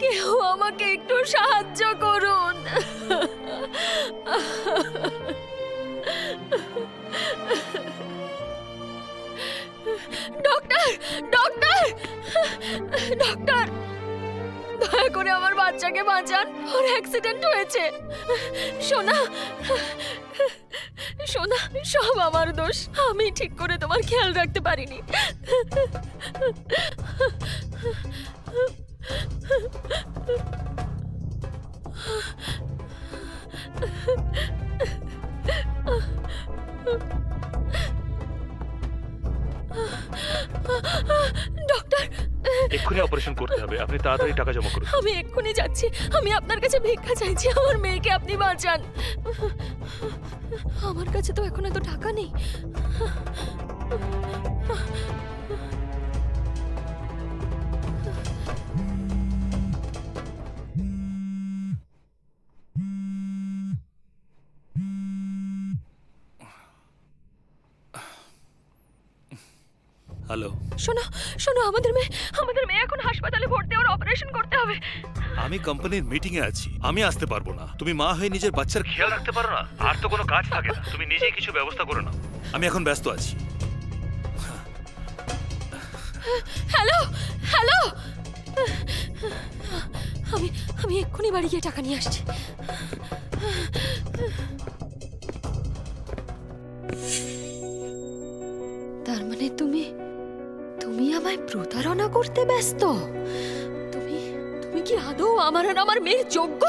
কেউ আমাকে একটু সাহায্য করুন। ডক্টর, ডক্টর, ডক্টর, দয়া করে আমার বাচ্চাকে বাঁচান, ওর অ্যাক্সিডেন্ট হয়েছে। সোনা, সোনা, সব আমার দোষ, আমি ঠিক করে তোমার খেয়াল রাখতে পারিনি। ডক্টর, এক্ষুনি অপারেশন করতে হবে, আপনি তাড়াতাড়ি টাকা জমা করুন। আমি এক্ষুনি যাচ্ছি, আমি আপনার কাছে ভিক্ষা চাইছি, আমার মেয়েকে আপনি বাঁচান। আমার কাছে তো এখন এত টাকা নেই। হ্যালো, শোনো শোনো, আমাদের মেয়ে এখন হাসপাতালে ভর্তি, ওর অপারেশন করতে হবে। আমি কোম্পানির মিটিং এ আছি, আমি আসতে পারবো না। তুমি মা হয়ে নিজের বাচ্চার খেয়াল রাখতে পারো না? আর তো কোনো কাজ থাকে না, তুমি নিজেই কিছু ব্যবস্থা করে নাও। আমি এখন ব্যস্ত আছি। হ্যালো, হ্যালো, আমি আমি এক্ষুনি বাড়ি গিয়ে টাকা নিয়ে আসছি। তার মানে তুমি আমায় প্রতারণা করতে ব্যস্ত? তুমি কি আদৌ আমার আর আমার মেয়ের যোগ্য?